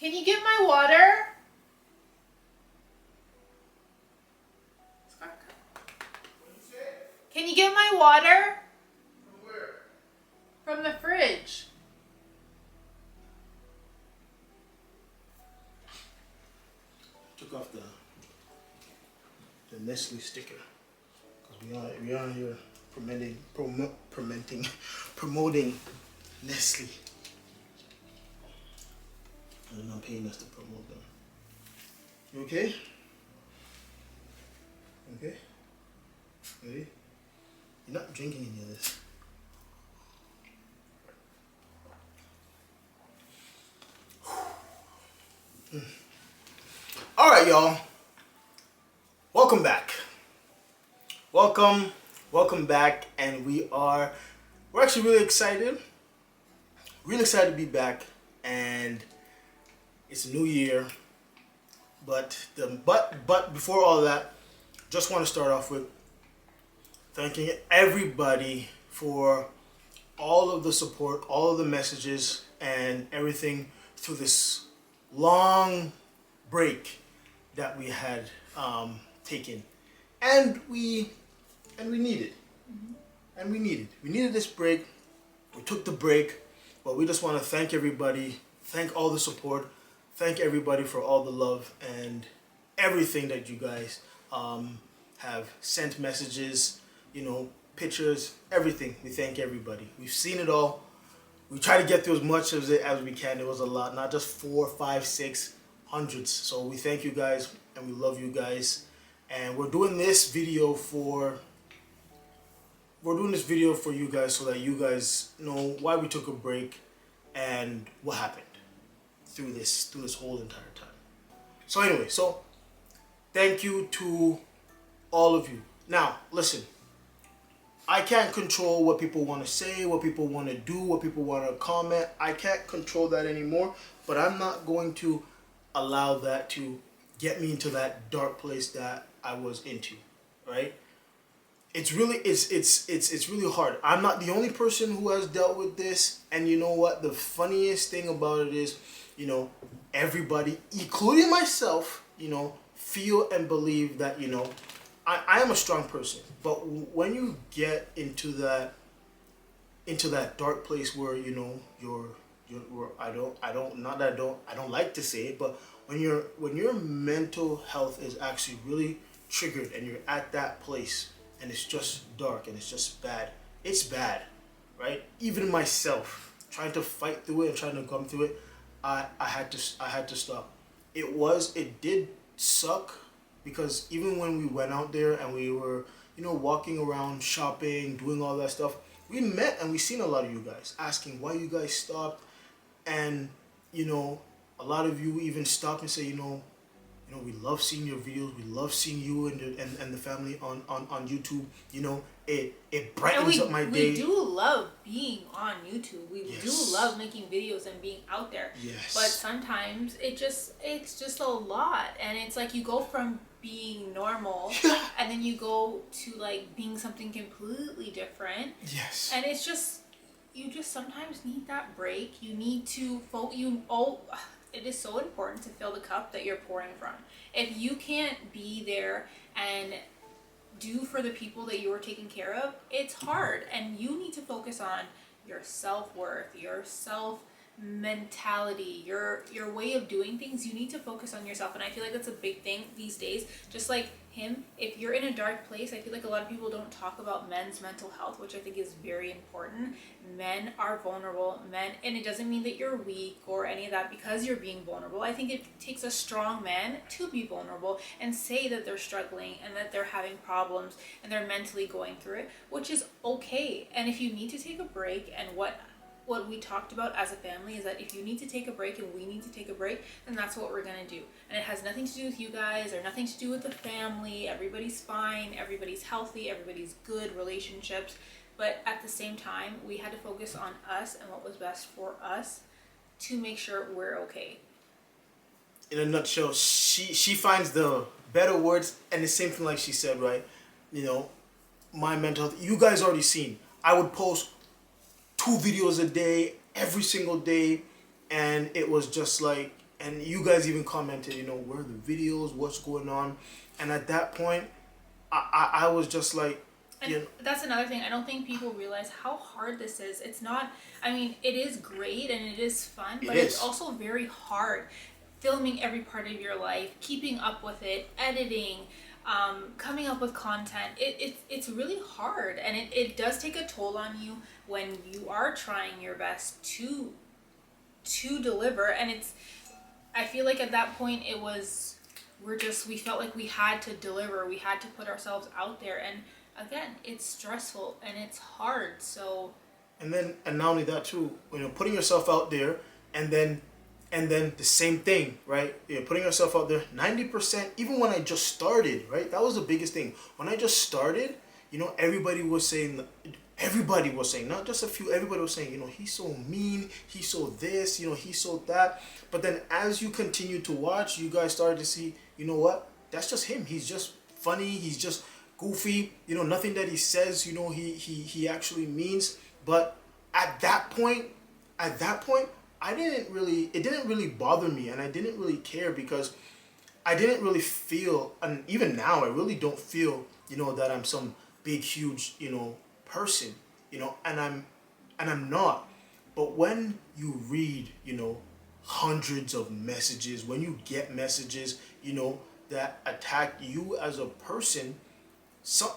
Can you get my water? Can you get my water? From where? From the fridge. Took off the Nestle sticker because we are here promoting Nestle. And they're not paying us to promote them. You okay? Okay? Ready? You're not drinking any of this. All right, y'all. Welcome back. Welcome back, and we're actually really excited. Really excited to be back, and it's a new year. But before all that, just want to start off with thanking everybody for all of the support, all of the messages, and everything through this long break that we had taken, and we needed, we needed this break. We took the break, but we just want to thank everybody, thank all the support, thank everybody for all the love and everything that you guys have sent messages, pictures, everything. We thank everybody. We've seen it all. We try to get through as much of it as we can. It was a lot, not just 4, 5, 6, hundreds. So we thank you guys and we love you guys. And we're doing this video for you guys so that you guys know why we took a break and what happened through this whole entire time. So anyway, thank you to all of you. Now, listen. I can't control what people want to say, what people want to do, what people want to comment. I can't control that anymore, but I'm not going to allow that to get me into that dark place that I was into, right? It's really hard. I'm not the only person who has dealt with this, and you know what? The funniest thing about it is, everybody, including myself, feel and believe that, I am a strong person, but when you get into that dark place where I don't like to say it, but when your mental health is actually really triggered and you're at that place and it's just dark and it's just bad, it's bad, right? Even myself trying to fight through it and trying to come through it, I had to stop. It did suck. Because even when we went out there and we were, walking around, shopping, doing all that stuff, we met and we seen a lot of you guys asking why you guys stopped. And, a lot of you even stopped and say, we love seeing your videos. We love seeing you and the family on YouTube. It brightens up my day. We do love being on YouTube. We Yes. do love making videos and being out there. Yes. But sometimes it's just a lot, and it's like you go from being normal and then you go to like being something completely different. Yes. And it's just you just sometimes need that break. You need to it is so important to fill the cup that you're pouring from. If you can't be there and do for the people that you are taking care of, it's hard. And you need to focus on your self-worth, your mentality, your way of doing things. You need to focus on yourself, and I feel like that's a big thing these days. Just like him, if you're in a dark place, I feel like a lot of people don't talk about men's mental health, which I think is very important. Men are vulnerable, and it doesn't mean that you're weak or any of that because you're being vulnerable. I think it takes a strong man to be vulnerable and say that they're struggling and that they're having problems and they're mentally going through it, which is okay. And if you need to take a break, and what we talked about as a family is that if you need to take a break and we need to take a break, then that's what we're gonna do. And it has nothing to do with you guys or nothing to do with the family. Everybody's fine, everybody's healthy, everybody's good, relationships. But at the same time, we had to focus on us and what was best for us to make sure we're okay. In a nutshell, she finds the better words, and the same thing like she said, right? My mental health, you guys already seen. I would post 2 videos a day, every single day, and it was just like, and you guys even commented, you know, where are the videos, what's going on? And at that point, I was just like, and you know, that's another thing. I don't think people realize how hard this is. It's not, I mean, it is great and it is fun, but it's also very hard. Filming every part of your life, keeping up with it, editing, coming up with content. It's really hard, and it does take a toll on you when you are trying your best to deliver. And I feel like at that point we felt like we had to deliver, we had to put ourselves out there, and again, it's stressful and it's hard. So and not only that too, you know, putting yourself out there, and then the same thing, right? You're putting yourself out there 90%. Even when I just started, right? That was the biggest thing. When I just started, you know, everybody was saying, not just a few, everybody was saying, you know, he's so mean, he's so this, you know, he's so that. But then as you continue to watch, you guys started to see, you know what? That's just him. He's just funny. He's just goofy. You know, nothing that he says, you know, he actually means. But at that point, it didn't really bother me, and I didn't really care, because I didn't really feel, and even now I really don't feel, you know, that I'm some big huge, you know, person, you know, and I'm not. But when you read, you know, hundreds of messages, when you get messages, you know, that attack you as a person, so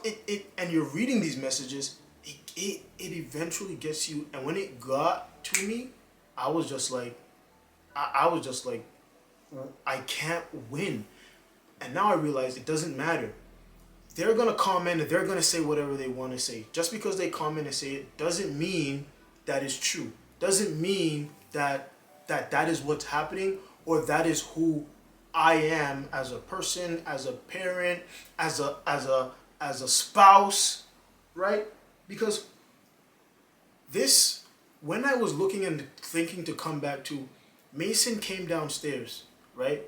and you're reading these messages, it eventually gets you. And when it got to me, I was just like, I can't win. And now I realize it doesn't matter. They're going to comment and they're going to say whatever they want to say. Just because they comment and say it doesn't mean that is true. Doesn't mean that is what's happening, or that is who I am as a person, as a parent, as a spouse, right? Because when I was looking and thinking to come back to, Mason came downstairs, right?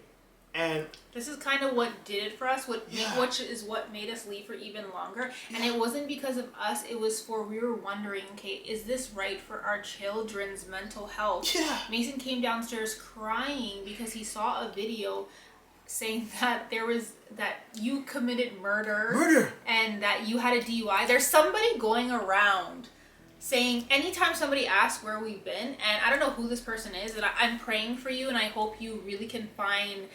And this is kind of what did it for us, which is what made us leave for even longer. And it wasn't because of us, it was we were wondering, okay, is this right for our children's mental health? Yeah. Mason came downstairs crying because he saw a video saying that you committed murder and that you had a DUI. There's somebody going around saying, anytime somebody asks where we've been, and I don't know who this person is, and I'm praying for you, and I hope you really can find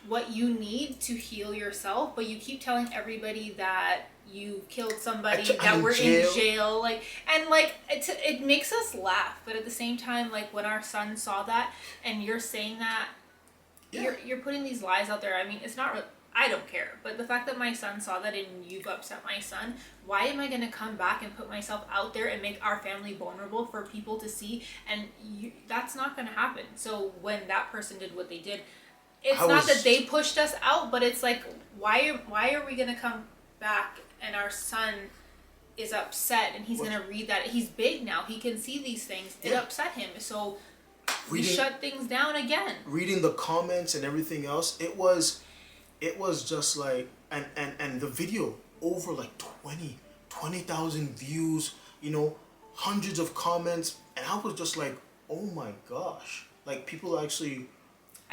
what you need to heal yourself, but you keep telling everybody that you killed somebody, that we're in jail, it makes us laugh. But at the same time, like, when our son saw that and you're saying that, you're putting these lies out there. I mean, it's not I don't care, but the fact that my son saw that and you've upset my son, why am I going to come back and put myself out there and make our family vulnerable for people to see? And that's not going to happen. So when that person did what they did, it's not that they pushed us out, but it's like, why are we going to come back and our son is upset and he's going to read that? He's big now. He can see these things. It upset him. So we shut things down again. Reading the comments and everything else, it was just like, and the video over like 20,000 views, you know, hundreds of comments, and I was just like, oh my gosh, like people actually.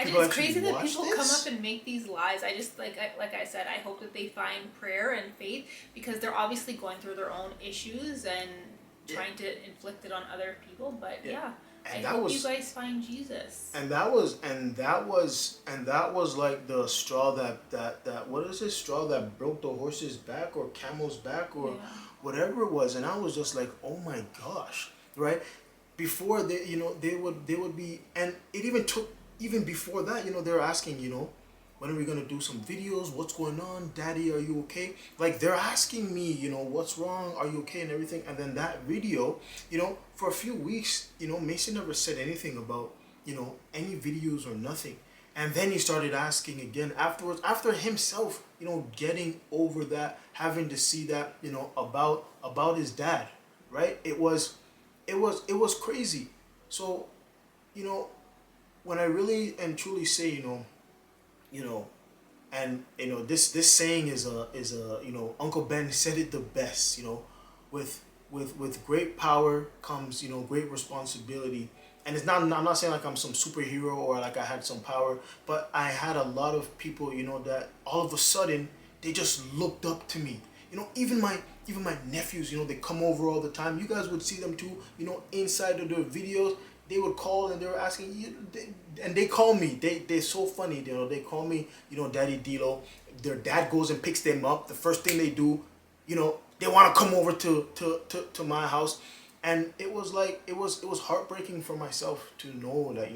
It's crazy that people come up and make these lies. I just, like I said, I hope that they find prayer and faith, because they're obviously going through their own issues and trying to inflict it on other people. But I hope you guys find Jesus. And that was like the straw that what is it? Straw that broke the horse's back, or camel's back, or whatever it was. And I was just like, oh my gosh, right? Before they would be, and it even took. Even before that, you know, they're asking, you know, when are we going to do some videos? What's going on? Daddy, are you okay? Like, they're asking me, you know, what's wrong? Are you okay? And everything. And then that video, you know, for a few weeks, you know, Mason never said anything about, you know, any videos or nothing. And then he started asking again afterwards, after himself, you know, getting over that, having to see that, you know, about his dad, right? It was crazy. So, you know, when I really and truly say, you know, and you know, this saying is a you know, Uncle Ben said it the best, you know, with great power comes, you know, great responsibility, and it's not, I'm not saying like I'm some superhero or like I had some power, but I had a lot of people, you know, that all of a sudden they just looked up to me. You know, even my nephews, you know, they come over all the time. You guys would see them too, you know, inside of their videos. They would call and they were asking you, and they call me. They're so funny, you know. They call me, you know, DaddyDLO. Their dad goes and picks them up. The first thing they do, you know, they want to come over to my house, and it was like it was heartbreaking for myself to know that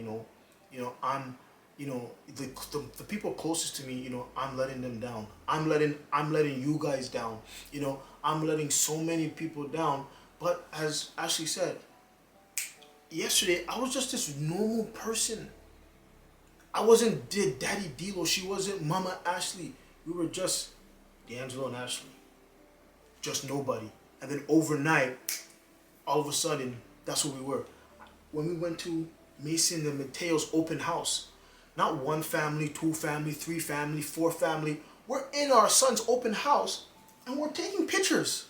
I'm, you know, the people closest to me, you know, I'm letting them down. I'm letting you guys down. You know, I'm letting so many people down. But as Ashley said, yesterday I was just this normal person. I wasn't DaddyDLO. She wasn't Mama Ashley. We were just D'Angelo and Ashley. Just nobody. And then overnight, all of a sudden, that's what we were. When we went to Mason and Mateo's open house, not one family, two family, three family, four family. We're in our son's open house and we're taking pictures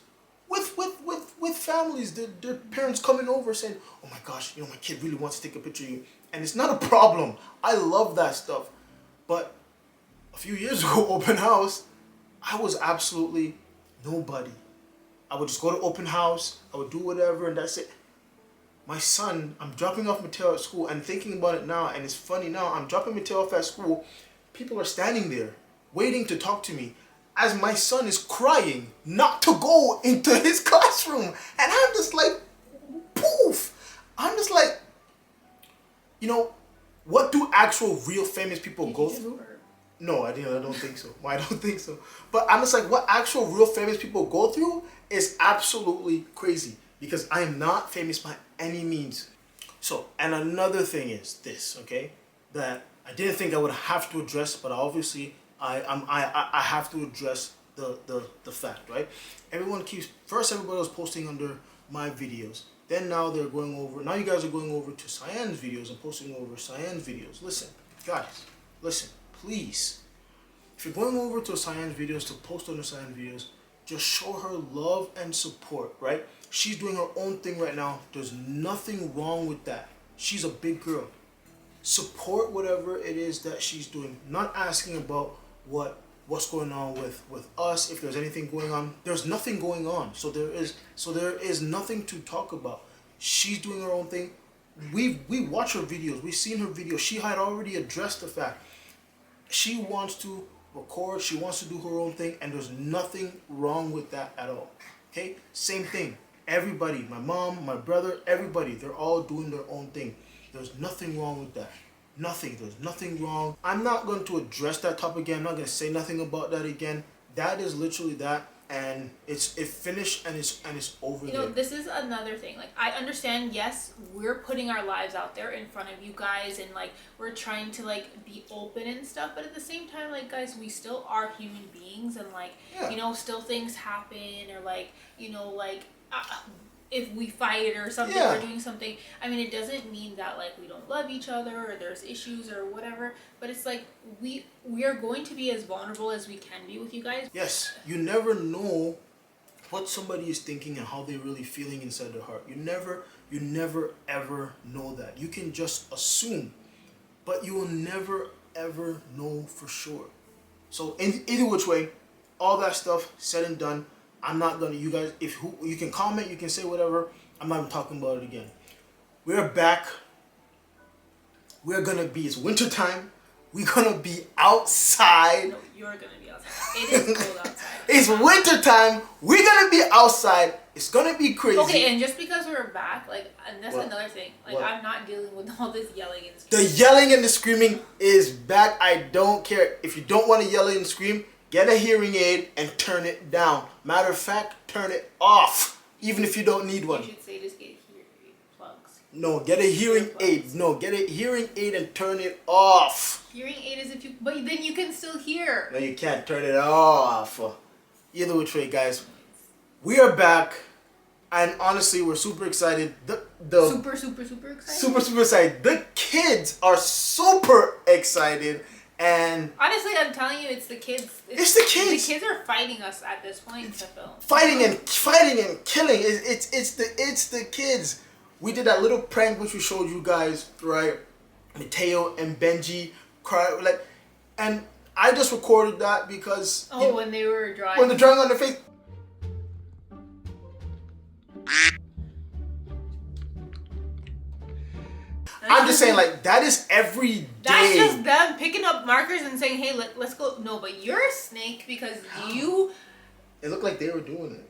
with families. Their parents coming over saying, oh my gosh, you know, my kid really wants to take a picture of you. And it's not a problem. I love that stuff. But a few years ago, open house, I was absolutely nobody. I would just go to open house, I would do whatever, and that's it. My son, I'm dropping off Mateo at school, and thinking about it now, and it's funny now, I'm dropping Mateo off at school, people are standing there, waiting to talk to me, as my son is crying not to go into his classroom. And I'm just like, poof! I'm just like, you know, what do actual real famous people go through? No, I don't think so. I don't think so. But I'm just like, what actual real famous people go through is absolutely crazy. Because I am not famous by any means. So, and another thing is this, okay? That I didn't think I would have to address, but obviously I have to address the fact, right? Everybody was posting under my videos. Then now they're going over, now you guys are going over to Cyan's videos and posting over Cyan's videos. Listen, guys, listen, please. If you're going over to Cyan's videos to post on the Cyan videos, just show her love and support, right? She's doing her own thing right now. There's nothing wrong with that. She's a big girl. Support whatever it is that she's doing. Not asking about what's going on with us, if there's anything going on. There's nothing going on. So there is nothing to talk about. She's doing her own thing. We watch her videos. We've seen her videos. She had already addressed the fact she wants to record, she wants to do her own thing, and there's nothing wrong with that at all. Okay? Same thing. Everybody, my mom, my brother, everybody, they're all doing their own thing. There's nothing wrong with that. Nothing. There's nothing wrong. I'm not going to address that topic again. I'm not going to say nothing about that again. That is literally that, and it's finished and it's over. You know, this is another thing. Like, I understand, yes, we're putting our lives out there in front of you guys, and like we're trying to like be open and stuff, but at the same time, like, guys, we still are human beings, and like, you know, still things happen, or like, you know, like if we fight or something, or doing something, I mean, it doesn't mean that like we don't love each other or there's issues or whatever, but it's like we are going to be as vulnerable as we can be with you guys. Yes, you never know what somebody is thinking and how they're really feeling inside their heart. You never ever know that. You can just assume, but you will never ever know for sure. So in either which way, all that stuff said and done, I'm not gonna, you guys, you can comment, you can say whatever, I'm not even talking about it again. We're back. We're gonna be, it's winter time. We're gonna be outside. No, you're gonna be outside. It is cold outside. It's winter time. We're gonna be outside. It's gonna be crazy. Okay, and just because we're back, like, and that's another thing. Like, I'm not dealing with all this yelling and screaming. The yelling and the screaming is back. I don't care. If you don't want to yell and scream, get a hearing aid and turn it down. Matter of fact, turn it off, even if you don't need one. You should say just get hearing aid plugs. No, get a hearing aid. No, get a hearing aid and turn it off. Hearing aid is if you, but then you can still hear. No, you can't turn it off. Either which way, guys, we are back, and honestly, we're super excited. Super excited. Super excited. The kids are super excited. And honestly, I'm telling you, it's the kids. It's the kids. The kids are fighting us at this point to film. Fighting and killing. It's the kids. we did that little prank which we showed you guys, right? Mateo and Benji cry like, and I just recorded that because when they were drawing. when they're drawing on their face. I'm just saying, like, that is every day. That's just them picking up markers and saying, hey, let's go. No, but you're a snake because you... It looked like they were doing it.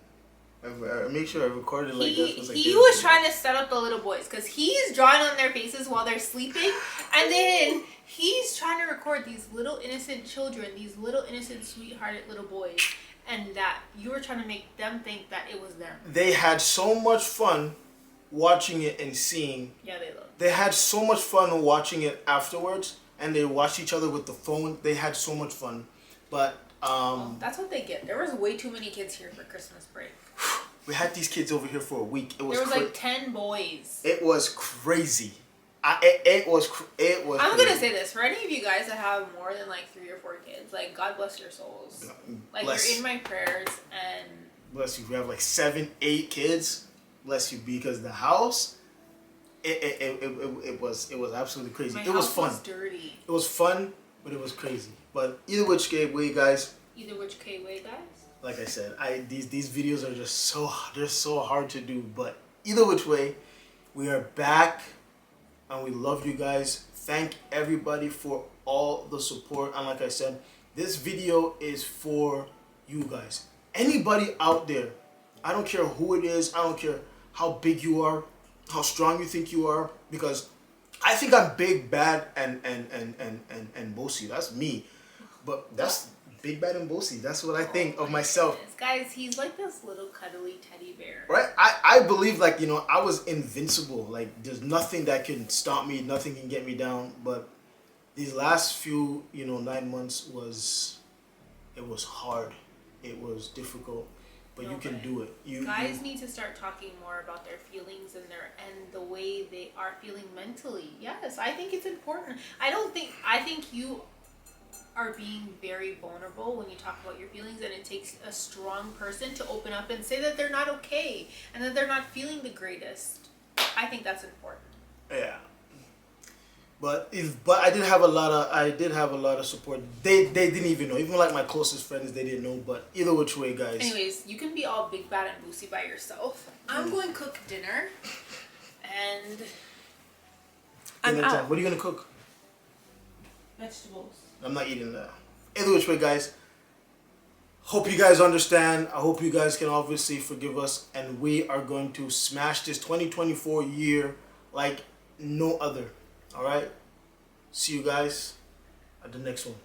I make sure I recorded like that. He was trying to set up the little boys because he's drawing on their faces while they're sleeping. And then he's trying to record these little innocent children, these little innocent, sweethearted little boys. And that you were trying to make them think that it was them. They had so much fun watching it and seeing. Yeah, they loved it. They had so much fun watching it afterwards. And they watched each other with the phone. They had so much fun. But... that's what they get. There was way too many kids here for Christmas break. We had these kids over here for a week. There was like 10 boys. It was crazy. It was I'm crazy. gonna say this for any of you guys that have more than like 3 or 4 kids. Like, God bless your souls. Like, you're in my prayers, and bless you. If you have like 7, 8 kids, bless you, because the house, it was absolutely crazy. It was fun. Was dirty. It was fun, but it was crazy. But either which way, guys. Either which way, guys. Like I said, these videos are just so hard to do. But either which way, we are back, and we love you guys. Thank everybody for all the support. And like I said, this video is for you guys. Anybody out there, I don't care who it is. I don't care how big you are, how strong you think you are, because I think I'm big, bad, and bossy. That's me. But that's big, bad, and bossy. That's what I think of myself. Goodness. Guys, he's like this little cuddly teddy bear. Right? I believe, like, you know, I was invincible. Like, there's nothing that can stop me. Nothing can get me down. But these last few, 9 months it was hard. It was difficult. But you can do it. Guys need to start talking more about their feelings and the way they are feeling mentally. Yes, I think it's important. I think you are being very vulnerable when you talk about your feelings, and it takes a strong person to open up and say that they're not okay and that they're not feeling the greatest. I think that's important. Yeah. But I did have a lot of support. They didn't even know. Even like my closest friends, they didn't know. But either which way, guys. Anyways, you can be all big, bad, and boosy by yourself. I'm going to cook dinner, and I'm out. What are you gonna cook? Vegetables. I'm not eating that. Either which way, guys. Hope you guys understand. I hope you guys can obviously forgive us, and we are going to smash this 2024 year like no other. All right. See you guys at the next one.